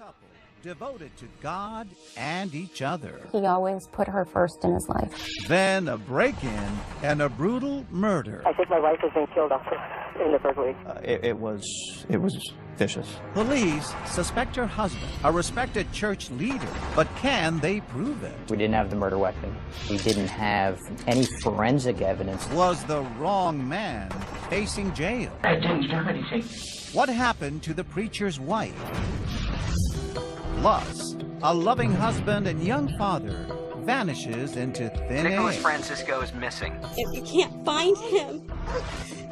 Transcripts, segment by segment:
couple devoted to God and each other. He always put her first in his life. Then a break-in and a brutal murder. I think my wife has been killed also in the burglary. It was vicious. Police suspect her husband, a respected church leader, but can they prove it? We didn't have the murder weapon. We didn't have any forensic evidence. Was the wrong man facing jail? I didn't do anything. What happened to the preacher's wife? Plus, a loving husband and young father vanishes into thin Nicholas air. Francisco is missing. If you can't find him,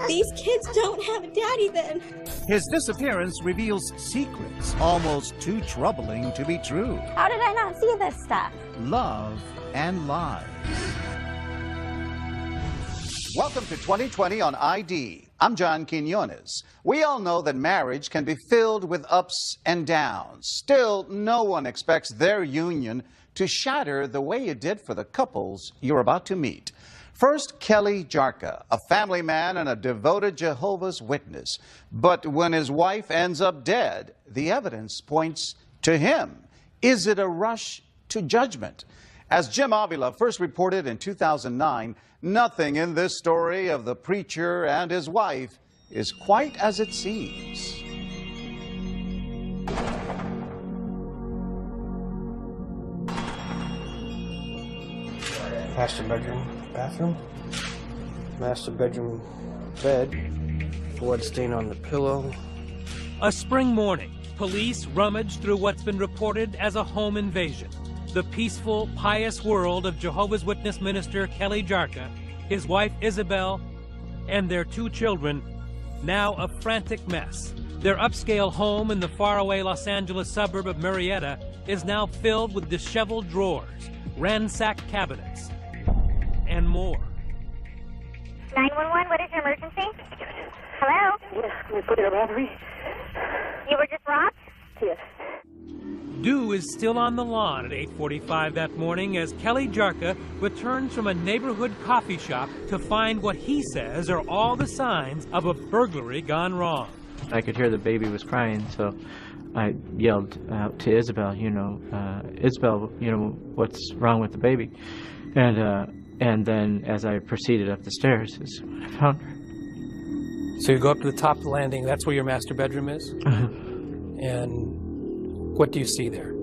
these kids don't have a daddy then. His disappearance reveals secrets almost too troubling to be true. How did I not see this stuff? Love and lies. Welcome to 2020 on ID. I'm John Quinones. We all know that marriage can be filled with ups and downs. Still, no one expects their union to shatter the way it did for the couples you're about to meet. First, Kelly Jarka, a family man and a devoted Jehovah's Witness. But when his wife ends up dead, the evidence points to him. Is it a rush to judgment? As Jim Avila first reported in 2009, nothing in this story of the preacher and his wife is quite as it seems. Master bedroom, bathroom. Master bedroom, bed. Blood stain on the pillow. A spring morning, police rummage through what's been reported as a home invasion. The peaceful, pious world of Jehovah's Witness minister Kelly Jarka, his wife Isabelle, and their two children, now a frantic mess. Their upscale home in the faraway Los Angeles suburb of Murrieta is now filled with disheveled drawers, ransacked cabinets, and more. 911, what is your emergency? Hello? Yeah, can we put in a battery? You were just robbed? Yes. Dew is still on the lawn at 8:45 that morning as Kelly Jarka returns from a neighborhood coffee shop to find what he says are all the signs of a burglary gone wrong. I could hear the baby was crying, so I yelled out to Isabelle, Isabelle, what's wrong with the baby? And then as I proceeded up the stairs is when I found her. So you go up to the top of the landing, that's where your master bedroom is? And what do you see there?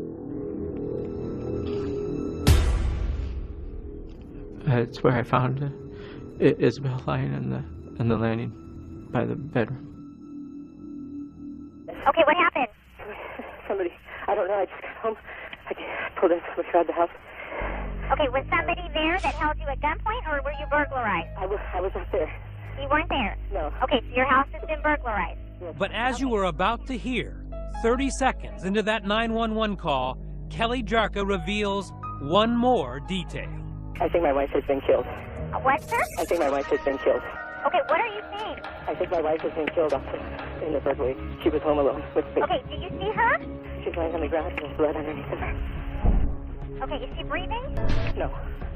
It's where I found Isabelle lying on the landing by the bedroom. Okay, what happened? Somebody, I don't know, I just got home. I pulled in from inside the house. Okay, was somebody there that held you at gunpoint, or were you burglarized? I was not there. You weren't there? No. Okay, so your house has been burglarized. But as you were about to hear, 30 seconds into that 911 call, Kelly Jarka reveals one more detail. I think my wife has been killed. What, sir? I think my wife has been killed. Okay, what are you saying? I think my wife has been killed also in the burglary. She was home alone with me. Okay, do you see her? She's lying on the ground and there's blood underneath of her. Okay, is she breathing? No.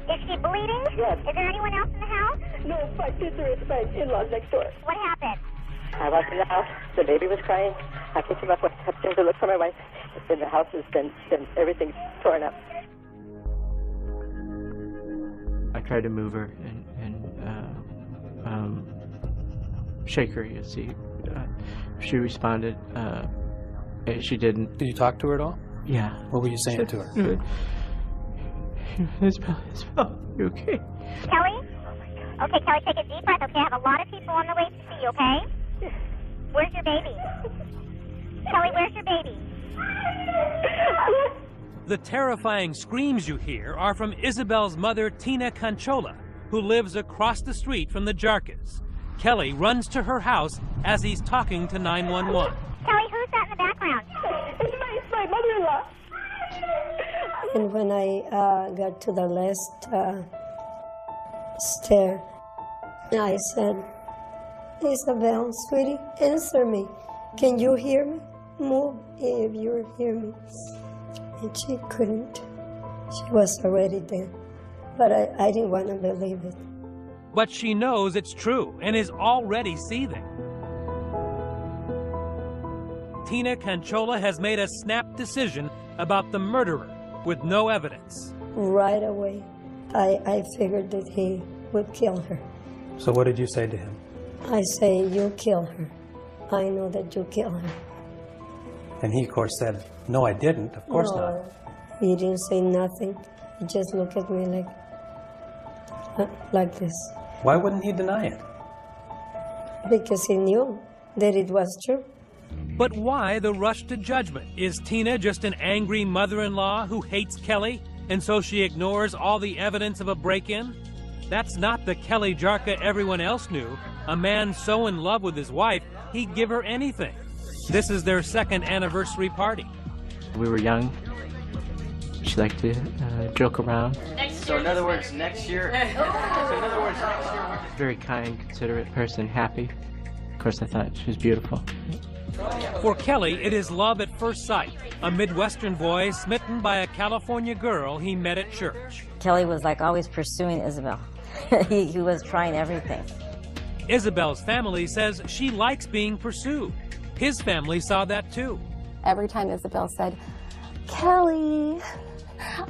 Is she bleeding? Yes. Is there anyone else in the house? No, my sister is my in-laws next door. What happened? I walked in the house. The baby was crying. I picked him up, went upstairs to look for my wife. And the house has been everything's torn up. I tried to move her and shake her, you see. She responded. She didn't. Did you talk to her at all? Yeah. What were you saying to her? Isabelle, you okay? Kelly? Okay, Kelly, take a deep breath, okay? I have a lot of people on the way to see you, okay? Where's your baby? Kelly, where's your baby? The terrifying screams you hear are from Isabelle's mother, Tina Conchola, who lives across the street from the Jarkas. Kelly runs to her house as he's talking to 911. Kelly, who's that in the background? It's my mother-in-law. And when I got to the last stair, I said, Isabelle, sweetie, answer me. Can you hear me? Move if you hear me. And she couldn't. She was already dead. But I didn't want to believe it. But she knows it's true and is already seething. Tina Canchola has made a snap decision about the murderer with no evidence. Right away, I figured that he would kill her. So what did you say to him? I say, you kill her. I know that you kill her. And he, of course, said, no, I didn't. Of course not. He didn't say nothing. He just looked at me like this. Why wouldn't he deny it? Because he knew that it was true. But why the rush to judgment? Is Tina just an angry mother-in-law who hates Kelly, and so she ignores all the evidence of a break-in? That's not the Kelly Jarka everyone else knew, a man so in love with his wife, he'd give her anything. This is their second anniversary party. We were young. She liked to joke around. So in other words, next year. Very kind, considerate person, happy. Of course, I thought she was beautiful. For Kelly, it is love at first sight, a Midwestern boy smitten by a California girl he met at church. Kelly was like always pursuing Isabelle. he was trying everything. Isabelle's family says she likes being pursued. His family saw that too. Every time Isabelle said, Kelly,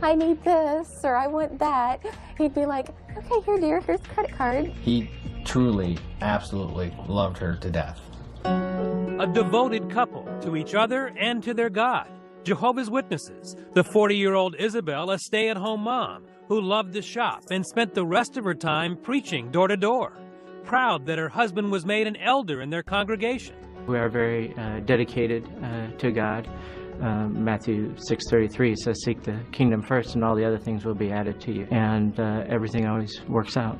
I need this, or I want that, he'd be like, okay, here, dear, here's the credit card. He truly, absolutely loved her to death. A devoted couple to each other and to their God. Jehovah's Witnesses. The 40-year-old Isabelle, a stay-at-home mom who loved to shop and spent the rest of her time preaching door to door. Proud that her husband was made an elder in their congregation. We are very dedicated to God. Matthew 6:33 says, seek the kingdom first and all the other things will be added to you. And everything always works out.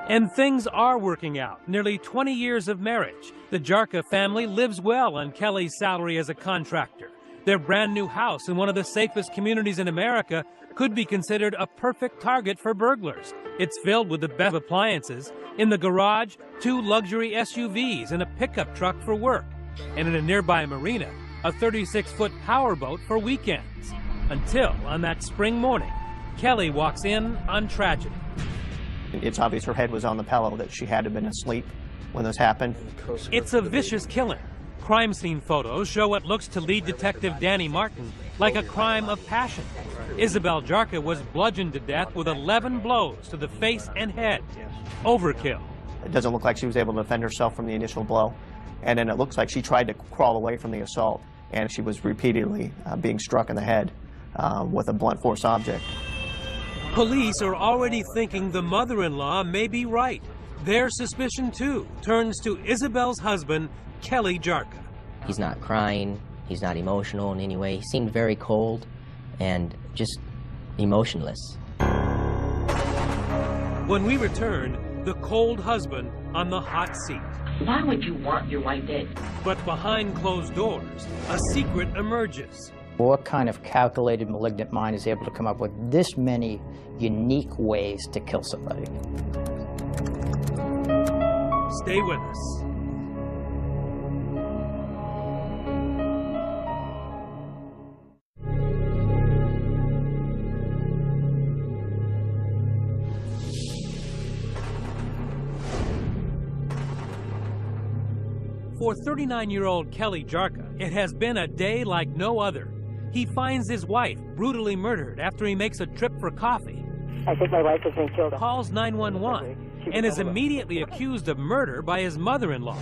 And things are working out. Nearly 20 years of marriage. The Jarka family lives well on Kelly's salary as a contractor. Their brand new house in one of the safest communities in America could be considered a perfect target for burglars. It's filled with the best appliances. In the garage, 2 luxury SUVs and a pickup truck for work. And in a nearby marina, a 36-foot powerboat for weekends. Until, on that spring morning, Kelly walks in on tragedy. It's obvious her head was on the pillow, that she had to have been asleep when this happened. It's a vicious killing. Crime scene photos show what looks to lead detective Danny Martin like a crime of passion. Isabelle Jarka was bludgeoned to death with 11 blows to the face and head. Overkill. It doesn't look like she was able to defend herself from the initial blow. And then it looks like she tried to crawl away from the assault, and she was repeatedly being struck in the head with a blunt force object. Police are already thinking the mother-in-law may be right. Their suspicion, too, turns to Isabelle's husband, Kelly Jarka. He's not crying. He's not emotional in any way. He seemed very cold and just emotionless. When we return, the cold husband on the hot seat. Why would you want your wife dead? But behind closed doors, a secret emerges. What kind of calculated malignant mind is able to come up with this many unique ways to kill somebody? Stay with us. For 39-year-old Kelly Jarka, it has been a day like no other. He finds his wife brutally murdered after he makes a trip for coffee. I think my wife has been killed. Calls 911 and is immediately accused of murder by his mother-in-law,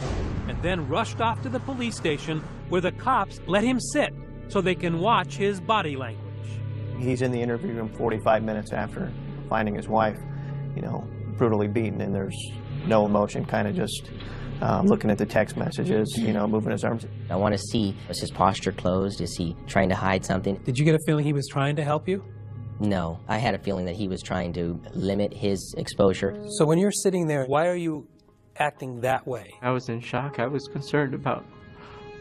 and then rushed off to the police station where the cops let him sit so they can watch his body language. He's in the interview room 45 minutes after finding his wife, brutally beaten, and there's no emotion, kind of just looking at the text messages, moving his arms. I want to see, is his posture closed? Is he trying to hide something? Did you get a feeling he was trying to help you? No, I had a feeling that he was trying to limit his exposure. So when you're sitting there, why are you acting that way? I was in shock. I was concerned about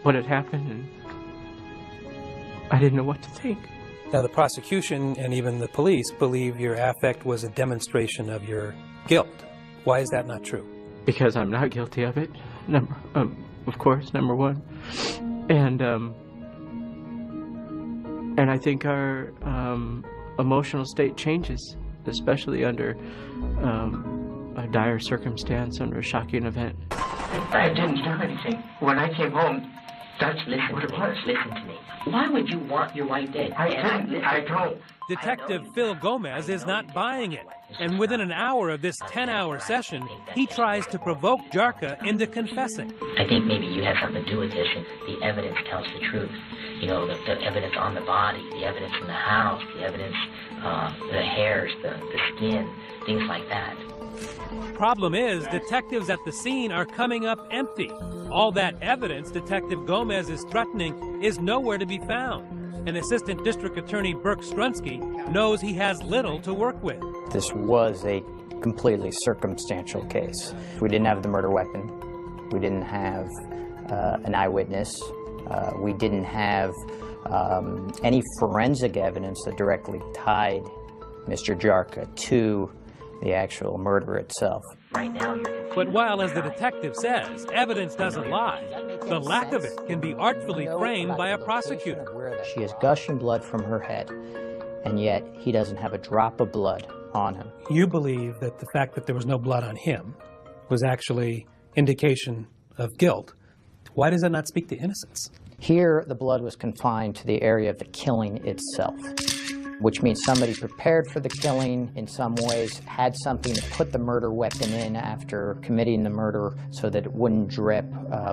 what had happened, and I didn't know what to think. Now, the prosecution and even the police believe your affect was a demonstration of your guilt. Why is that not true? Because I'm not guilty of it, of course, number one. And I think our emotional state changes, especially under a dire circumstance, under a shocking event. I didn't do anything. When I came home, Listen to me. Why would you want your wife dead? I don't. Detective Phil Gomez is not buying it, and within an hour of this 10-hour session, he tries to provoke Jarka into confessing. I think maybe you have something to do with this, and the evidence tells the truth. You know, the evidence on the body, the evidence in the house, the evidence, the hairs, the skin, things like that. Problem is, detectives at the scene are coming up empty. All that evidence Detective Gomez is threatening is nowhere to be found. And Assistant District Attorney Burke Strunsky knows he has little to work with. This was a completely circumstantial case. We didn't have the murder weapon. We didn't have an eyewitness. We didn't have any forensic evidence that directly tied Mr. Jarka to the actual murder itself. But while, as the detective says, evidence doesn't lie, the lack of it can be artfully framed by a prosecutor. She is gushing blood from her head, and yet he doesn't have a drop of blood on him. You believe that the fact that there was no blood on him was actually indication of guilt. Why does that not speak to innocence? Here, the blood was confined to the area of the killing itself, which means somebody prepared for the killing in some ways, had something to put the murder weapon in after committing the murder so that it wouldn't drip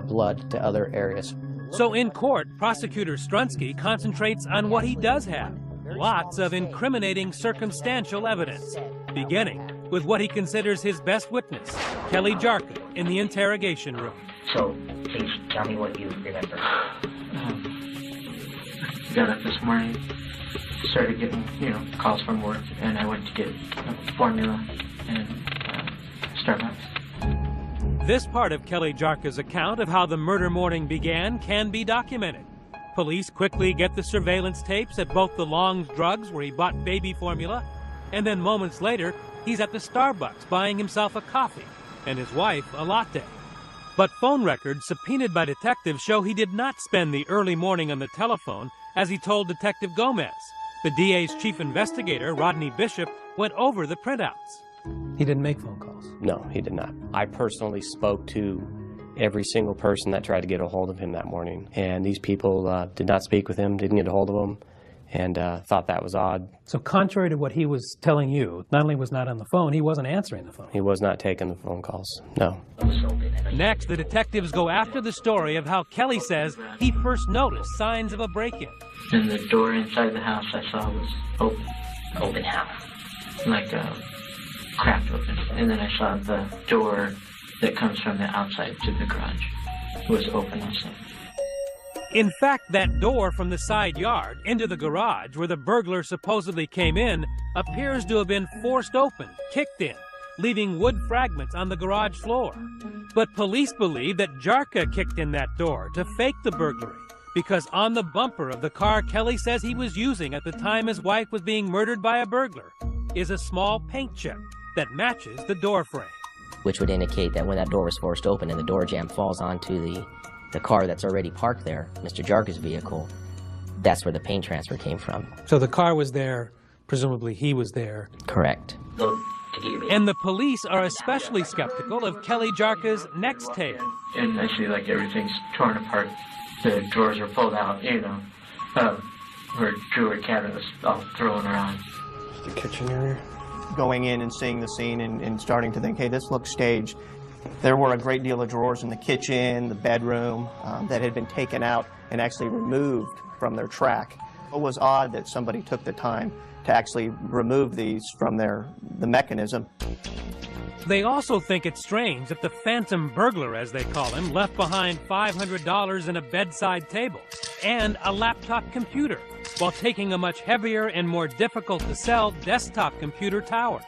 blood to other areas. So in court, Prosecutor Strunsky concentrates on what he does have, lots of incriminating circumstantial evidence, beginning with what he considers his best witness, Kelly Jarka, in the interrogation room. So, please tell me what you remember. Got up this morning, started getting, calls from work, and I went to get formula and Starbucks. This part of Kelly Jarka's account of how the murder morning began can be documented. Police quickly get the surveillance tapes at both the Long's Drugs, where he bought baby formula, and then moments later, he's at the Starbucks buying himself a coffee and his wife a latte. But phone records subpoenaed by detectives show he did not spend the early morning on the telephone, as he told Detective Gomez. The DA's chief investigator, Rodney Bishop, went over the printouts. He didn't make phone calls? No, he did not. I personally spoke to every single person that tried to get a hold of him that morning, and these people did not speak with him, didn't get a hold of him, and thought that was odd. So contrary to what he was telling you, not only was not on the phone, he wasn't answering the phone. He was not taking the phone calls, no. Next, the detectives go after the story of how Kelly says he first noticed signs of a break-in. And the door inside the house I saw was open. Open house? Like cracked open. And then I saw the door that comes from the outside to the garage was open also. In fact, that door from the side yard into the garage where the burglar supposedly came in appears to have been forced open, kicked in, leaving wood fragments on the garage floor. But police believe that Jarka kicked in that door to fake the burglary, because on the bumper of the car Kelly says he was using at the time his wife was being murdered by a burglar is a small paint chip that matches the door frame. Which would indicate that when that door was forced open and the door jamb falls onto the car that's already parked there, Mr. Jarka's vehicle, that's where the paint transfer came from. So the car was there, presumably he was there. Correct. And the police are especially skeptical of Kelly Jarka's next tale. And I see like everything's torn apart. The drawers are pulled out, her jewelry cabinet was all thrown around. The kitchen area? Going in and seeing the scene and starting to think, hey, this looks staged. There were a great deal of drawers in the kitchen, the bedroom, that had been taken out and actually removed from their track. It was odd that somebody took the time to actually remove these from the mechanism. They also think it's strange that the phantom burglar, as they call him, left behind $500 in a bedside table and a laptop computer, while taking a much heavier and more difficult-to-sell desktop computer tower.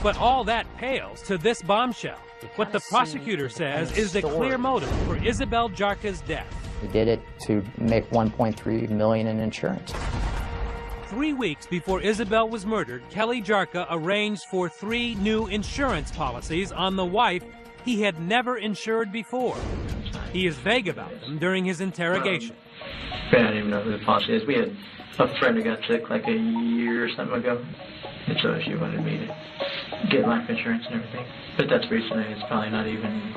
But all that pales to this bombshell. What the prosecutor says is the clear motive for Isabelle Jarka's death. He did it to make $1.3 million in insurance. 3 weeks before Isabelle was murdered, Kelly Jarka arranged for 3 new insurance policies on the wife he had never insured before. He is vague about them during his interrogation. I don't even know who the policy is. We had a friend who got sick like a year or something ago, and so she wanted me to get life insurance and everything. But that's recently. It's probably not even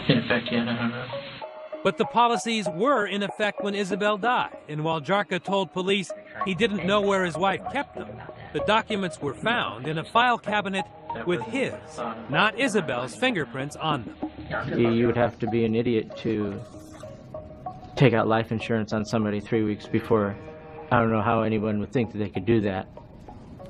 in effect yet. I don't know. But the policies were in effect when Isabelle died, and while Jarka told police he didn't know where his wife kept them, the documents were found in a file cabinet with his, not Isabelle's, fingerprints on them. You would have to be an idiot to take out life insurance on somebody 3 weeks before. I don't know how anyone would think that they could do that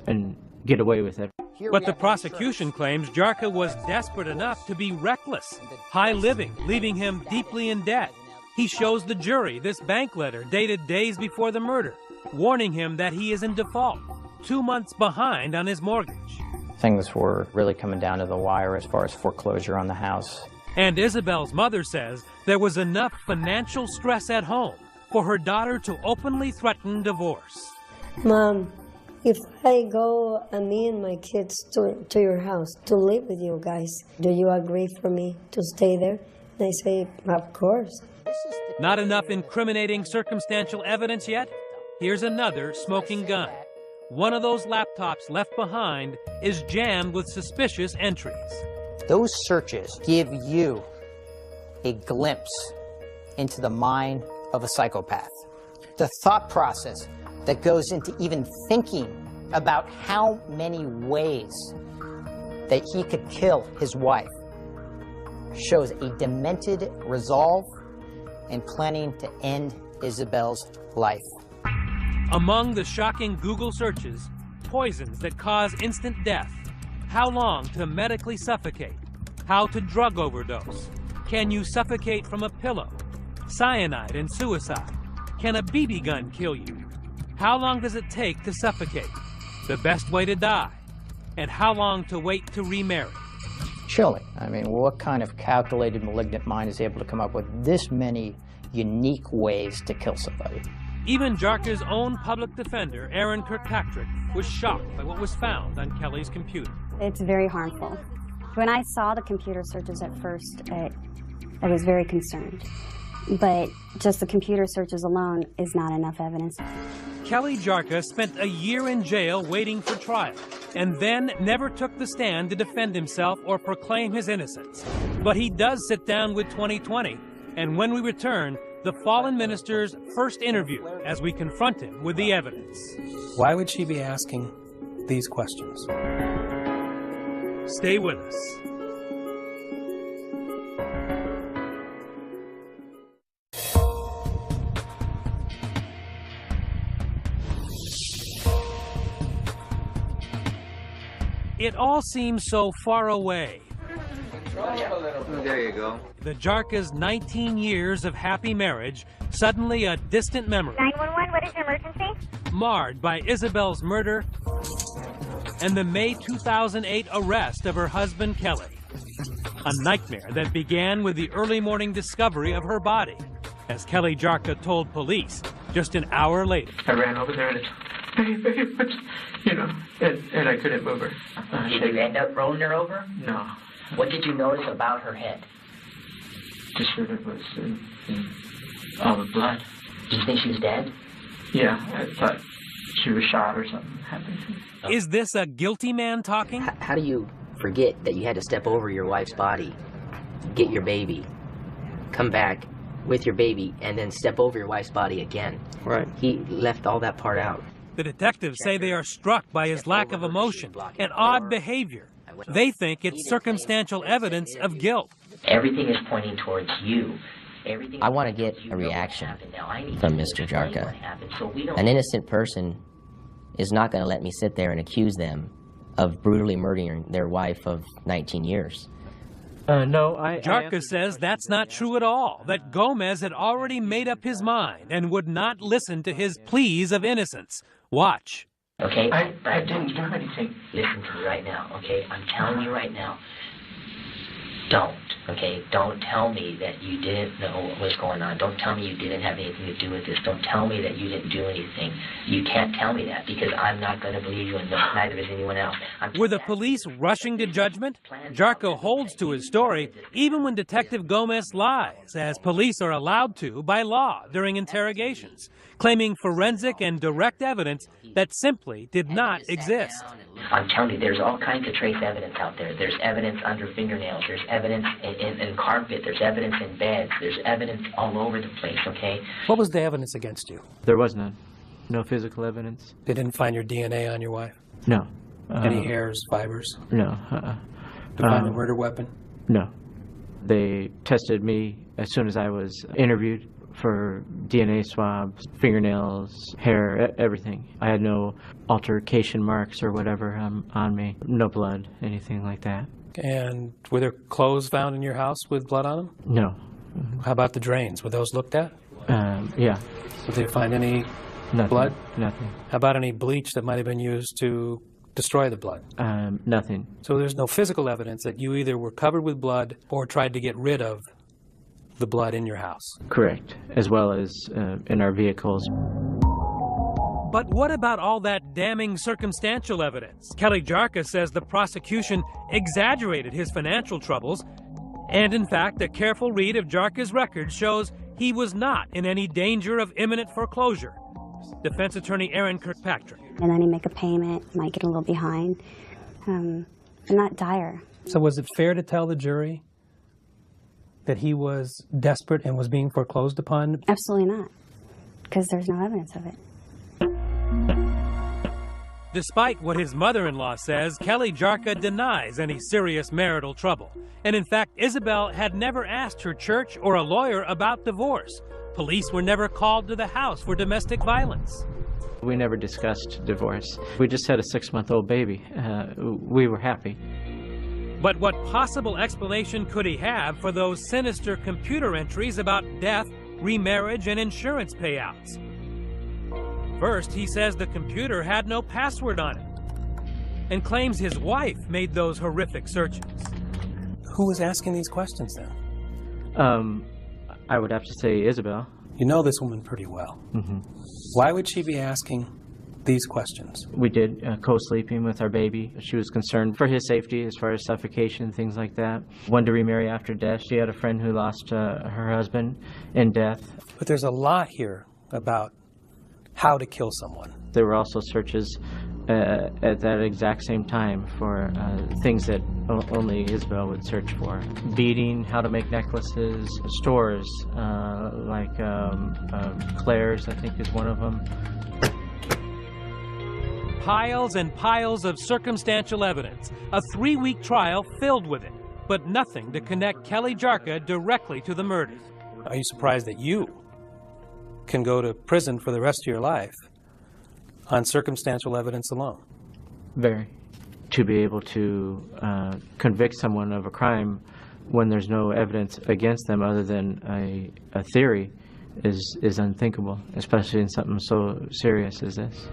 and get away with it. But the prosecution claims Jarka was desperate enough to be reckless, high-living, leaving him deeply in debt. He shows the jury this bank letter dated days before the murder, warning him that he is in default, 2 months behind on his mortgage. Things were really coming down to the wire as far as foreclosure on the house. And Isabelle's mother says there was enough financial stress at home for her daughter to openly threaten divorce. Mom, if I go, me and my kids to your house to live with you guys, do you agree for me to stay there? And I say, of course. Not enough incriminating circumstantial evidence yet? Here's another smoking gun. One of those laptops left behind is jammed with suspicious entries. Those searches give you a glimpse into the mind of a psychopath. The thought process that goes into even thinking about how many ways that he could kill his wife shows a demented resolve and planning to end Isabelle's life. Among the shocking Google searches, poisons that cause instant death, how long to medically suffocate, how to drug overdose, can you suffocate from a pillow, cyanide and suicide, can a BB gun kill you, how long does it take to suffocate, the best way to die, and how long to wait to remarry. Chilling. I mean, what kind of calculated malignant mind is able to come up with this many unique ways to kill somebody? Even Jarka's own public defender, Aaron Kirkpatrick, was shocked by what was found on Kelly's computer. It's very harmful. When I saw the computer searches at first, I was very concerned. But just the computer searches alone is not enough evidence. Kelly Jarka spent a year in jail waiting for trial, and then never took the stand to defend himself or proclaim his innocence. But he does sit down with 2020, and when we return, the fallen minister's first interview as we confront him with the evidence. Why would she be asking these questions? Stay with us. It all seems so far away. There you go. The Jarka's 19 years of happy marriage, suddenly a distant memory. 911, what is your emergency? Marred by Isabelle's murder and the May 2008 arrest of her husband, Kelly. A nightmare that began with the early morning discovery of her body, as Kelly Jarka told police just an hour later. I ran over there and it's, and I couldn't move her. Did you end up rolling her over? No. What did you notice about her head? Just that it was all the blood. Did you think she was dead? Yeah, I thought she was shot or something happened to her. Is this a guilty man talking? How do you forget that you had to step over your wife's body, get your baby, come back with your baby, and then step over your wife's body again? Right. He left all that part out. The detectives say they are struck by his lack of emotion and odd behavior. They think it's circumstantial evidence of guilt. Everything is pointing towards you. I want to get a reaction from Mr. Jarka. An innocent person is not going to let me sit there and accuse them of brutally murdering their wife of 19 years. No, Jarka says that's not true at all, that Gomez had already made up his mind and would not listen to his pleas of innocence. Watch. Okay? I didn't do anything. Listen to me right now, okay? I'm telling you right now. Don't, okay? Don't tell me that you didn't know what was going on. Don't tell me you didn't have anything to do with this. Don't tell me that you didn't do anything. You can't tell me that because I'm not going to believe you and neither is anyone else. Were the police rushing to judgment? Jarka holds to his story even when Detective Gomez lies, as police are allowed to by law during interrogations, claiming forensic and direct evidence that simply did not exist. I'm telling you, there's all kinds of trace evidence out there. There's evidence under fingernails. There's evidence in carpet. There's evidence in beds. There's evidence all over the place, okay? What was the evidence against you? There was none. No physical evidence. They didn't find your DNA on your wife? No. Any hairs, fibers? No. To find the murder weapon? No. They tested me as soon as I was interviewed for DNA swabs, fingernails, hair, everything. I had no altercation marks or whatever on me. No blood, anything like that. And were there clothes found in your house with blood on them? No. How about the drains? Were those looked at? Yeah. Did they find any blood? Nothing. How about any bleach that might have been used to destroy the blood? Nothing. So there's no physical evidence that you either were covered with blood or tried to get rid of the blood in your house? Correct, as well as in our vehicles. But what about all that damning circumstantial evidence? Kelly Jarka says the prosecution exaggerated his financial troubles, and in fact, a careful read of Jarka's record shows he was not in any danger of imminent foreclosure. Defense attorney Aaron Kirkpatrick. And then he'd make a payment, might get a little behind, but not dire. So was it fair to tell the jury that he was desperate and was being foreclosed upon? Absolutely not, because there's no evidence of it. Despite what his mother-in-law says, Kelly Jarka denies any serious marital trouble. And in fact, Isabelle had never asked her church or a lawyer about divorce. Police were never called to the house for domestic violence. We never discussed divorce. We just had a 6-month-old baby. We were happy. But what possible explanation could he have for those sinister computer entries about death, remarriage, and insurance payouts? First, he says the computer had no password on it and claims his wife made those horrific searches. Who was asking these questions then? I would have to say Isabelle. You know this woman pretty well. Mm-hmm. Why would she be asking these questions? We did co-sleeping with our baby. She was concerned for his safety as far as suffocation, things like that. Wanted to remarry after death. She had a friend who lost her husband in death. But there's a lot here about how to kill someone. There were also searches at that exact same time for things that only Isabelle would search for. Beading, how to make necklaces, stores like Claire's, I think is one of them. Piles and piles of circumstantial evidence, a 3-week trial filled with it, but nothing to connect Kelly Jarka directly to the murder. Are you surprised that you can go to prison for the rest of your life on circumstantial evidence alone? Very. To be able to convict someone of a crime when there's no evidence against them other than a theory is unthinkable, especially in something so serious as this.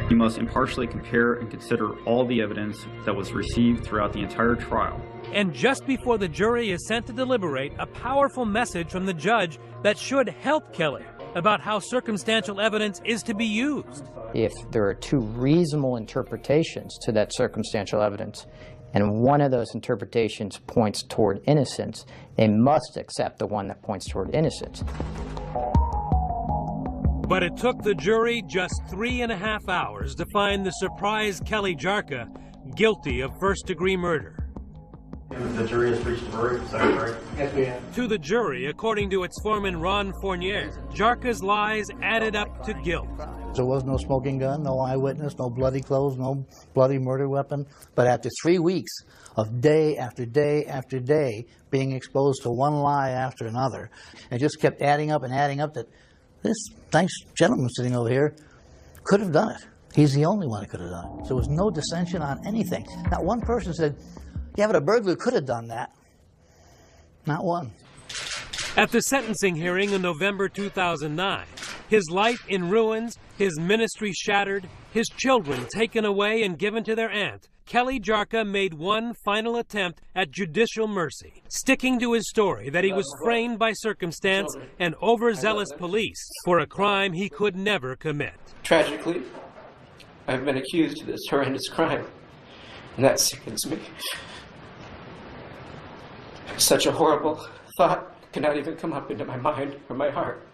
You must impartially compare and consider all the evidence that was received throughout the entire trial. And just before the jury is sent to deliberate, a powerful message from the judge that should help Kelly about how circumstantial evidence is to be used. If there are 2 reasonable interpretations to that circumstantial evidence, and one of those interpretations points toward innocence, they must accept the one that points toward innocence. But it took the jury just 3.5 hours to find the surprise Kelly Jarka guilty of first-degree murder. The jury has reached a verdict, is that right? Yes, we have. To the jury, according to its foreman Ron Fournier, Jarka's lies added up to guilt. There was no smoking gun, no eyewitness, no bloody clothes, no bloody murder weapon. But after 3 weeks of day after day after day being exposed to one lie after another, it just kept adding up that this nice gentleman sitting over here could have done it. He's the only one that could have done it. So there was no dissension on anything. Not one person said, yeah, but a burglar could have done that. Not one. At the sentencing hearing in November 2009, his life in ruins, his ministry shattered, his children taken away and given to their aunt, Kelly Jarka made one final attempt at judicial mercy, sticking to his story that he was framed by circumstance and overzealous police for a crime he could never commit. Tragically, I've been accused of this horrendous crime, and that sickens me. Such a horrible thought cannot even come up into my mind or my heart.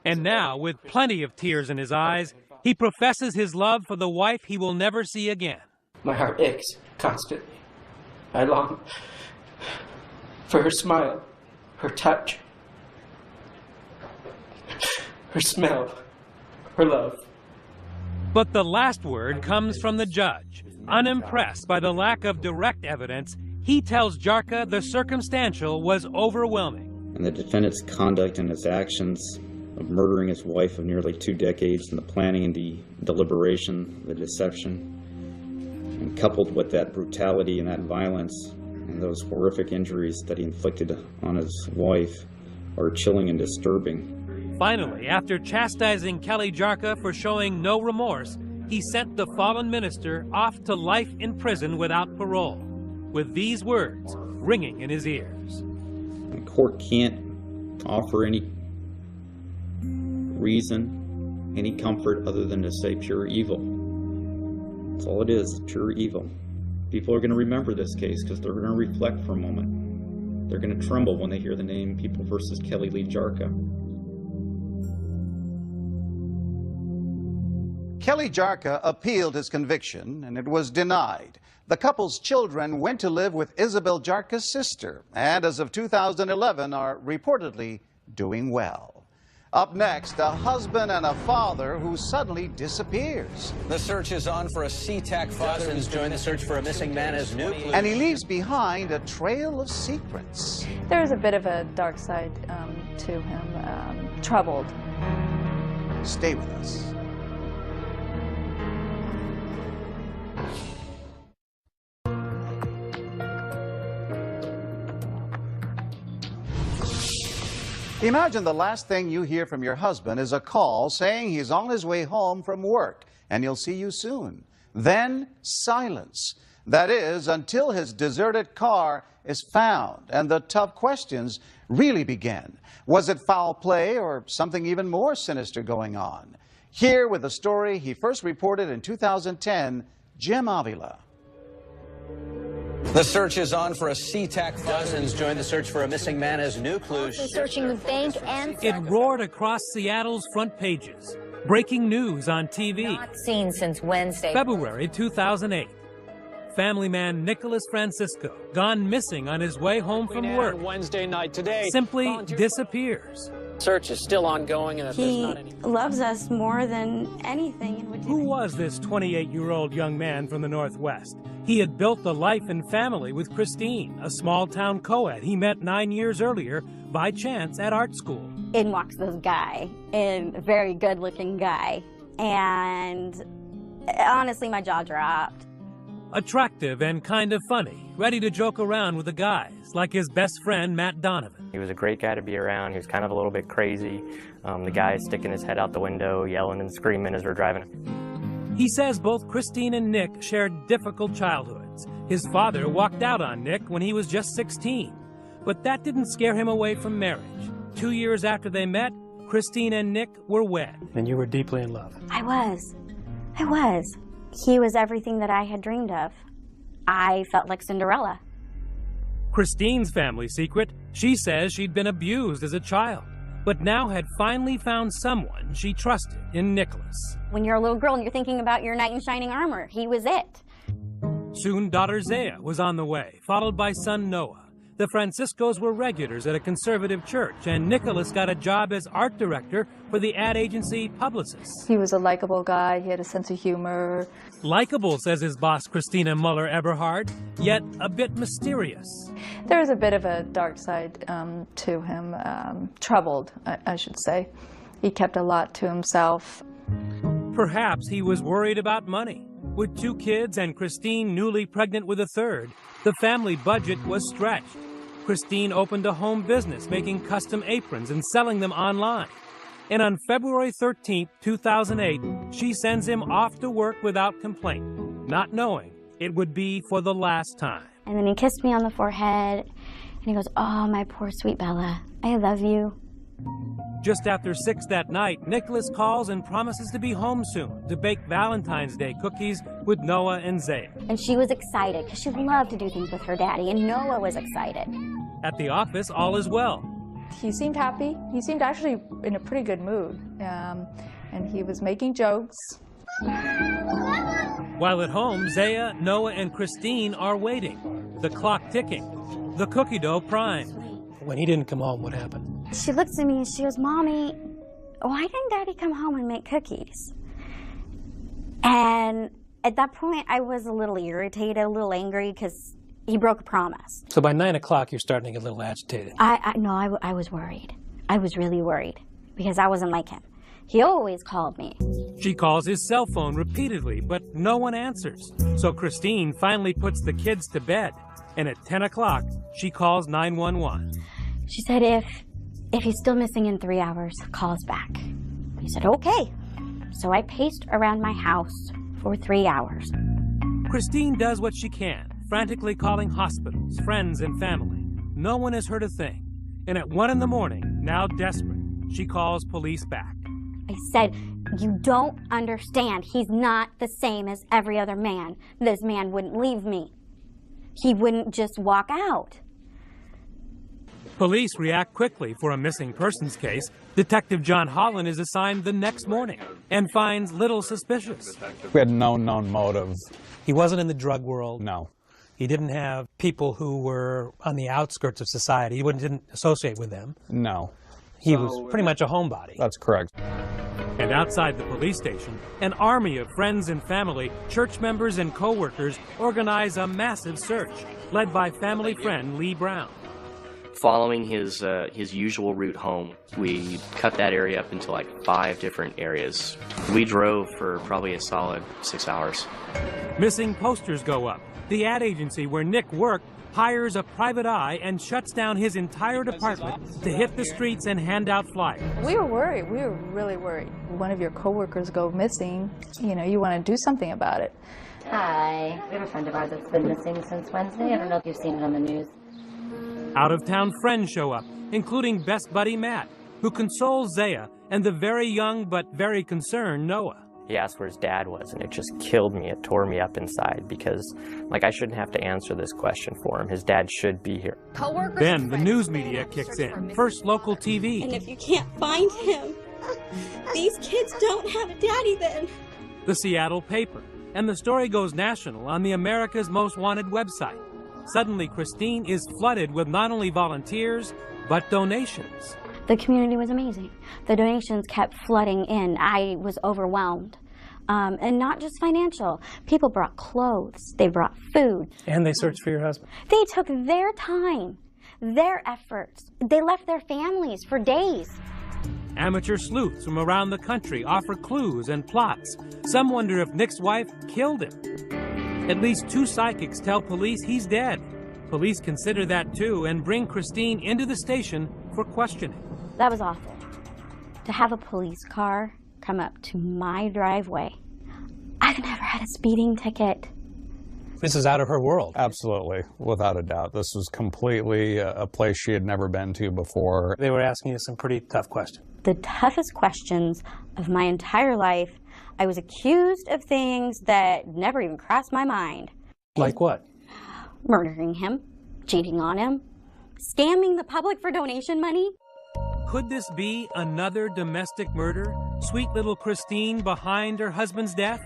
And now, with plenty of tears in his eyes, he professes his love for the wife he will never see again. My heart aches constantly. I long for her smile, her touch, her smell, her love. But the last word comes from the judge. Unimpressed by the lack of direct evidence, he tells Jarka the circumstantial was overwhelming. And the defendant's conduct and his actions of murdering his wife of nearly 2 decades, and the planning and the deliberation, the deception, and coupled with that brutality and that violence and those horrific injuries that he inflicted on his wife, are chilling and disturbing. Finally, after chastising Kelly Jarka for showing no remorse, he sent the fallen minister off to life in prison without parole, with these words ringing in his ears. The court can't offer any reason, any comfort other than to say pure evil. That's all it is, pure evil. People are going to remember this case because they're going to reflect for a moment. They're going to tremble when they hear the name People versus Kelly Lee Jarka. Kelly Jarka appealed his conviction, and it was denied. The couple's children went to live with Isabelle Jarka's sister, and as of 2011 are reportedly doing well. Up next, a husband and a father who suddenly disappears. The search is on for a SeaTac father. Dozens join the search for a missing man as new clues. And he leaves behind a trail of secrets. There's a bit of a dark side to him, troubled. Stay with us. Imagine the last thing you hear from your husband is a call saying he's on his way home from work and he'll see you soon. Then silence. That is, until his deserted car is found and the tough questions really begin. Was it foul play or something even more sinister going on? Here with a story he first reported in 2010, Jim Avila. The search is on for a SeaTac father. Dozens join the search for a missing man as new clues. Searching the bank and... It roared across Seattle's front pages. Breaking news on TV. Not seen since Wednesday. February 2008. Family man Nicholas Francisco, gone missing on his way home from work. Wednesday night today. Simply disappears. Search is still ongoing, and he loves us more than anything. Who was this 28-year-old young man from the Northwest? He had built a life and family with Christine, a small-town co-ed he met 9 years earlier by chance at art school. In walks this guy, a very good-looking guy, and honestly, my jaw dropped. Attractive and kind of funny, ready to joke around with the guys, like his best friend, Matt Donovan. He was a great guy to be around. He was kind of a little bit crazy. The guy sticking his head out the window, yelling and screaming as we're driving. He says both Christine and Nick shared difficult childhoods. His father walked out on Nick when he was just 16. But that didn't scare him away from marriage. 2 years after they met, Christine and Nick were wed. And you were deeply in love. I was. He was everything that I had dreamed of. I felt like Cinderella. Christine's family secret, she says she'd been abused as a child, but now had finally found someone she trusted in Nicholas. When you're a little girl and you're thinking about your knight in shining armor, he was it. Soon daughter Zaya was on the way, followed by son Noah. The Franciscos were regulars at a conservative church, and Nicholas got a job as art director for the ad agency Publicis. He was a likable guy. He had a sense of humor. Likable, says his boss, Christina Muller-Eberhard, yet a bit mysterious. There was a bit of a dark side to him, troubled, I should say. He kept a lot to himself. Perhaps he was worried about money. With 2 kids and Christine newly pregnant with a third, the family budget was stretched. Christine opened a home business making custom aprons and selling them online. And on February 13, 2008, she sends him off to work without complaint, not knowing it would be for the last time. And then he kissed me on the forehead, and he goes, "Oh, my poor sweet Bella, I love you." Just after 6 that night, Nicholas calls and promises to be home soon to bake Valentine's Day cookies with Noah and Zaya. And she was excited because she loved to do things with her daddy, and Noah was excited. At the office, all is well. He seemed happy. He seemed actually in a pretty good mood, and he was making jokes. While at home, Zaya, Noah, and Christine are waiting, the clock ticking. the cookie dough primed. When he didn't come home, what happened? She looks at me and she goes, "Mommy, why didn't Daddy come home and make cookies?" And at that point, I was a little irritated, a little angry, because he broke a promise. So by 9 o'clock, you're starting to get a little agitated. I was worried. I was really worried, because I wasn't like him. He always called me. She calls his cell phone repeatedly, but no one answers. So Christine finally puts the kids to bed. And at 10 o'clock, she calls 911. She said, if he's still missing in 3 hours, call us back. He said, okay. So I paced around my house for 3 hours. Christine does what she can, frantically calling hospitals, friends, and family. No one has heard a thing. And at 1 in the morning, now desperate, she calls police back. I said, you don't understand. He's not the same as every other man. This man wouldn't leave me. He wouldn't just walk out. Police react quickly for a missing persons case. Detective John Holland is assigned the next morning and finds little suspicious. We had no known motive. He wasn't in the drug world. No. He didn't have people who were on the outskirts of society. He didn't associate with them. No. He was pretty much a homebody. That's correct. And outside the police station, an army of friends and family, church members and co-workers organize a massive search, led by family friend Lee Brown. Following his usual route home, we cut that area up into like 5 different areas. We drove for probably a solid 6 hours. Missing posters go up. The ad agency where Nick worked hires a private eye and shuts down his entire department to hit the streets and hand out flyers. We were worried. We were really worried. One of your coworkers go missing. You know, you want to do something about it. Hi. We have a friend of ours that's been missing since Wednesday. I don't know if you've seen it on the news. Out-of-town friends show up, including best buddy Matt, who consoles Zaya and the very young but very concerned Noah. He asked where his dad was, and it just killed me. It tore me up inside because, like, I shouldn't have to answer this question for him. His dad should be here. Then the news media kicks in. First local TV. And if you can't find him, these kids don't have a daddy then. The Seattle paper. And the story goes national on the America's Most Wanted website. Suddenly, Christine is flooded with not only volunteers, but donations. The community was amazing. The donations kept flooding in. I was overwhelmed. And not just financial. People brought clothes. They brought food. And they searched for your husband. They took their time, their efforts. They left their families for days. Amateur sleuths from around the country offer clues and plots. Some wonder if Nick's wife killed him. At least 2 psychics tell police he's dead. Police consider that too and bring Christine into the station for questioning. That was awful. To have a police car come up to my driveway. I've never had a speeding ticket. This is out of her world. Absolutely, without a doubt. This was completely a place she had never been to before. They were asking you some pretty tough questions. The toughest questions of my entire life. I was accused of things that never even crossed my mind. Like what? Murdering him, cheating on him, scamming the public for donation money. Could this be another domestic murder? Sweet little Christine behind her husband's death?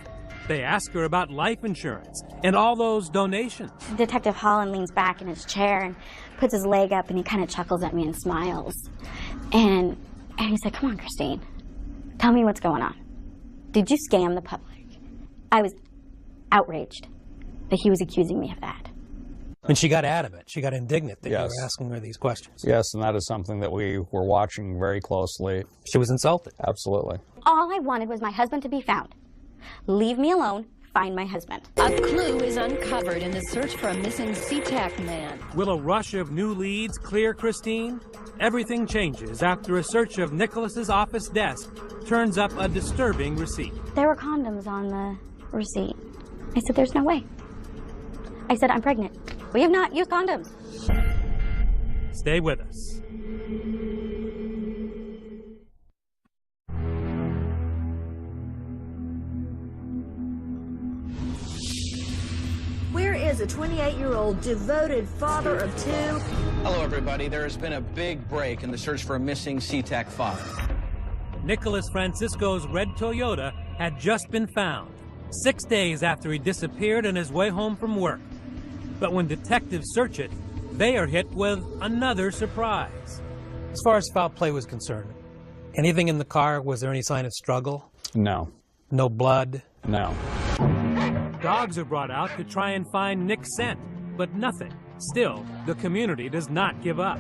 They ask her about life insurance and all those donations. Detective Holland leans back in his chair and puts his leg up and he kind of chuckles at me and smiles. And he said, "Come on, Christine, tell me what's going on. Did you scam the public?" I was outraged that he was accusing me of that. And she got out of it. She got indignant that Yes. you were asking her these questions. Yes, and that is something that we were watching very closely. She was insulted. Absolutely. All I wanted was my husband to be found. Leave me alone. Find my husband. A clue is uncovered in the search for a missing SeaTac man. Will a rush of new leads clear Christine? Everything changes after a search of Nicholas's office desk turns up a disturbing receipt. There were condoms on the receipt. I said, "There's no way." I said, "I'm pregnant. We have not used condoms." Stay with us. Where is a 28-year-old devoted father of 2? Hello, everybody. There has been a big break in the search for a missing SeaTac father. Nicholas Francisco's red Toyota had just been found, 6 days after he disappeared on his way home from work. But when detectives search it, they are hit with another surprise. As far as foul play was concerned, anything in the car, was there any sign of struggle? No. No blood? No. Dogs are brought out to try and find Nick's scent, but nothing. Still, the community does not give up.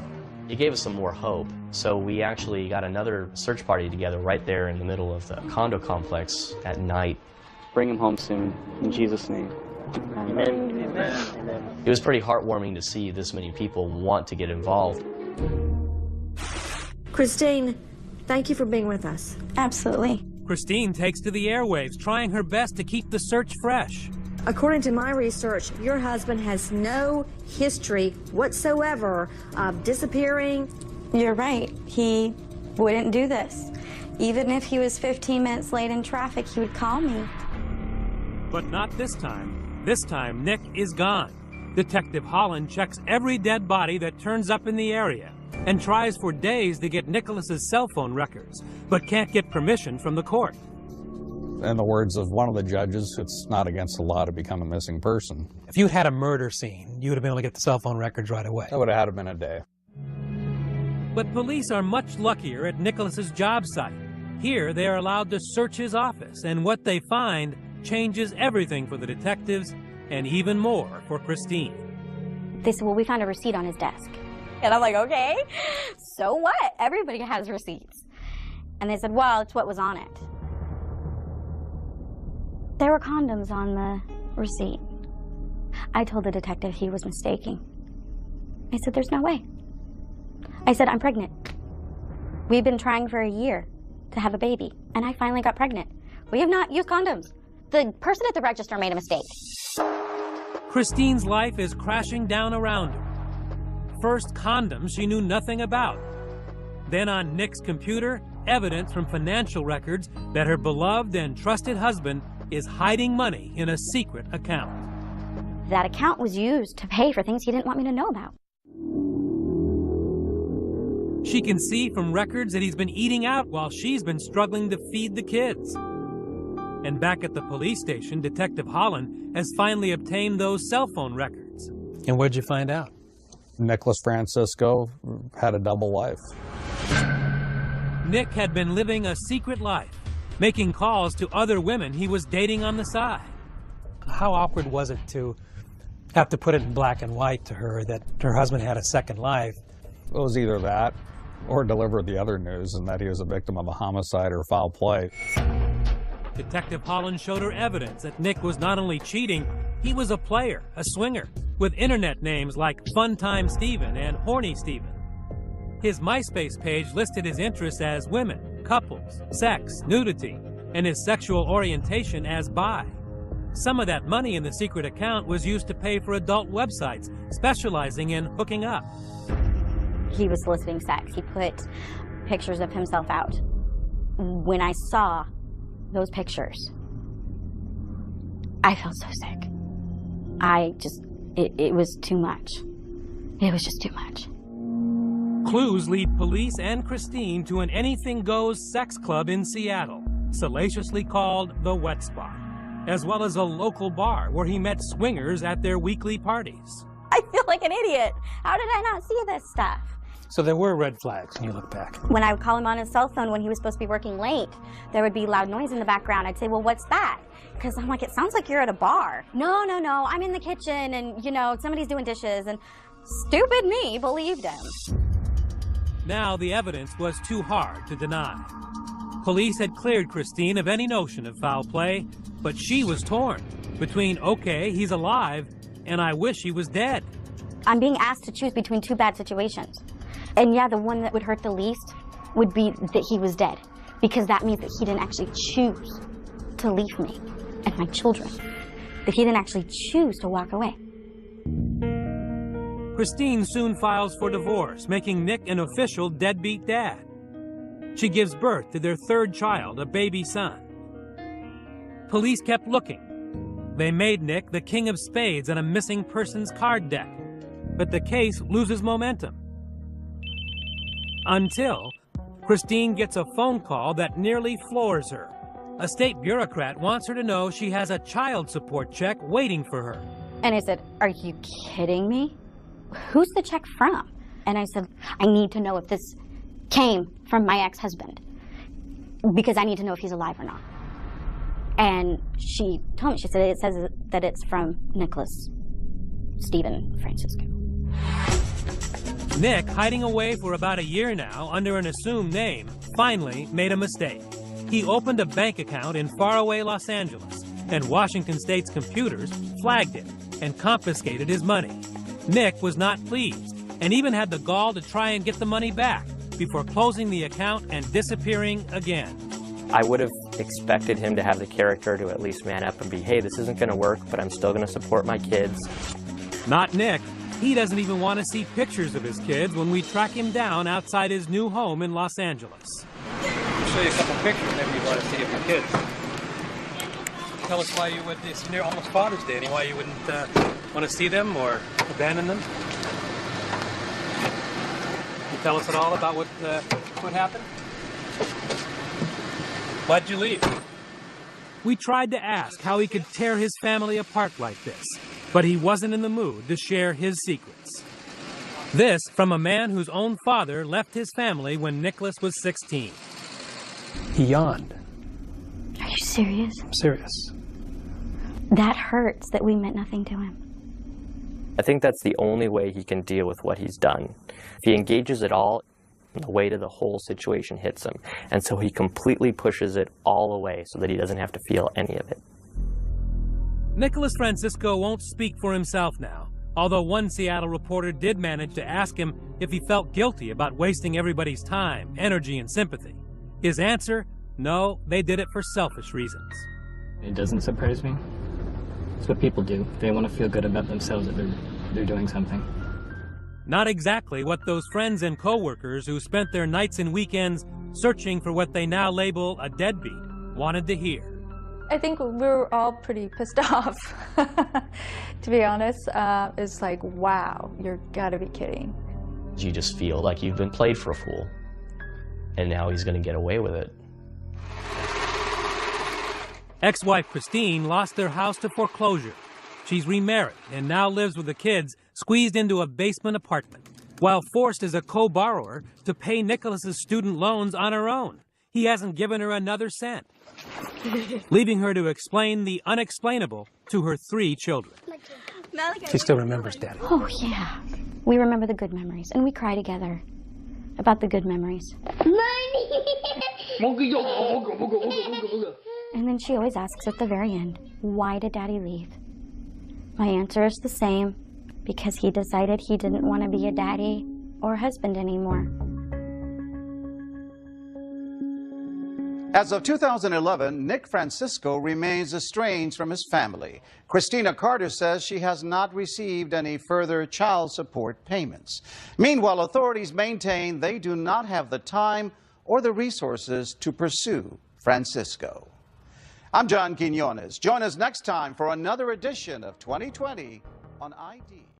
It gave us some more hope, so we actually got another search party together right there in the middle of the condo complex at night. Bring him home soon, in Jesus' name. Amen. Amen. It was pretty heartwarming to see this many people want to get involved. Christine, thank you for being with us. Absolutely. Christine takes to the airwaves, trying her best to keep the search fresh. According to my research, your husband has no history whatsoever of disappearing. You're right. He wouldn't do this. Even if he was 15 minutes late in traffic, he would call me. But not this time. This time, Nick is gone. Detective Holland checks every dead body that turns up in the area and tries for days to get Nicholas's cell phone records, but can't get permission from the court. In the words of one of the judges, it's not against the law to become a missing person. If you had a murder scene, you would have been able to get the cell phone records right away. That would have had to been a day. But police are much luckier at Nicholas's job site. Here, they are allowed to search his office, and what they find changes everything for the detectives and even more for Christine. They said, well, we found a receipt on his desk. And I'm like, okay, so what? Everybody has receipts. And they said, well, it's what was on it. There were condoms on the receipt. I told the detective he was mistaking. I said, there's no way. I said, I'm pregnant. We've been trying for a year to have a baby, and I finally got pregnant. We have not used condoms. The person at the register made a mistake. Christine's life is crashing down around her. First, condoms she knew nothing about. Then on Nick's computer, evidence from financial records that her beloved and trusted husband is hiding money in a secret account. That account was used to pay for things he didn't want me to know about. She can see from records that he's been eating out while she's been struggling to feed the kids. And back at the police station, Detective Holland has finally obtained those cell phone records. And what'd you find out? Nicholas Francisco had a double life. Nick had been living a secret life, making calls to other women he was dating on the side. How awkward was it to have to put it in black and white to her that her husband had a second life? It was either that or deliver the other news, and that he was a victim of a homicide or foul play. Detective Holland showed her evidence that Nick was not only cheating, he was a player, a swinger, with internet names like Funtime Steven and Horny Steven. His MySpace page listed his interests as women, couples, sex, nudity, and his sexual orientation as bi. Some of that money in the secret account was used to pay for adult websites specializing in hooking up. He was soliciting sex. He put pictures of himself out. When I saw those pictures, I felt so sick. It was too much. It was just too much. Clues lead police and Christine to an anything-goes sex club in Seattle, salaciously called The Wet Spot, as well as a local bar where he met swingers at their weekly parties. I feel like an idiot. How did I not see this stuff? So there were red flags when you look back. When I would call him on his cell phone when he was supposed to be working late, there would be loud noise in the background. I'd say, well, what's that? Because I'm like, it sounds like you're at a bar. No, I'm in the kitchen and, somebody's doing dishes. And stupid me believed him. Now the evidence was too hard to deny. Police had cleared Christine of any notion of foul play, but she was torn between, okay, he's alive, and I wish he was dead. I'm being asked to choose between two bad situations. And yeah, the one that would hurt the least would be that he was dead, because that means that he didn't actually choose to leave me and my children, that he didn't actually choose to walk away. Christine soon files for divorce, making Nick an official deadbeat dad. She gives birth to their third child, a baby son. Police kept looking. They made Nick the king of spades on a missing persons card deck, but the case loses momentum. Until Christine gets a phone call that nearly floors her. A state bureaucrat wants her to know she has a child support check waiting for her. And I said, are you kidding me? who's the check from? And I said, I need to know if this came from my ex-husband, because I need to know if he's alive or not. And she told me, she said, it says that it's from Nicholas Stephen Francisco. Nick, hiding away for about a year now under an assumed name, finally made a mistake. He opened a bank account in faraway Los Angeles, and Washington State's computers flagged it and confiscated his money. Nick was not pleased and even had the gall to try and get the money back before closing the account and disappearing again. I would have expected him to have the character to at least man up and be, hey, this isn't going to work, but I'm still going to support my kids. Not Nick. He doesn't even want to see pictures of his kids when we track him down outside his new home in Los Angeles. I'll show you a couple pictures maybe you want to see of your kids. Tell us why you would, it's near almost Father's Day, why you wouldn't want to see them or abandon them. Can you tell us at all about what happened? Why'd you leave? We tried to ask how he could tear his family apart like this, but he wasn't in the mood to share his secrets. This from a man whose own father left his family when Nicholas was 16. He yawned. Are you serious? I'm serious. That hurts that we meant nothing to him. I think that's the only way he can deal with what he's done. If he engages at all, the weight of the whole situation hits him. And so he completely pushes it all away so that he doesn't have to feel any of it. Nicholas Francisco won't speak for himself now, although one Seattle reporter did manage to ask him if he felt guilty about wasting everybody's time, energy, and sympathy. His answer, no, they did it for selfish reasons. It doesn't surprise me. It's what people do. They want to feel good about themselves that they're doing something. Not exactly what those friends and co-workers who spent their nights and weekends searching for what they now label a deadbeat wanted to hear. I think we were all pretty pissed off, to be honest. It's like, wow, you're gotta be kidding. You just feel like you've been played for a fool, and now he's going to get away with it. Ex-wife Christine lost their house to foreclosure. She's remarried and now lives with the kids squeezed into a basement apartment, while forced as a co-borrower to pay Nicholas's student loans on her own. He hasn't given her another cent, leaving her to explain the unexplainable to her 3 children. She still remembers Daddy. Oh, yeah. We remember the good memories, and we cry together about the good memories. And then she always asks at the very end, why did Daddy leave? My answer is the same, because he decided he didn't want to be a daddy or husband anymore. As of 2011, Nick Francisco remains estranged from his family. Christina Carter says she has not received any further child support payments. Meanwhile, authorities maintain they do not have the time or the resources to pursue Francisco. I'm John Quinones. Join us next time for another edition of 2020 on ID.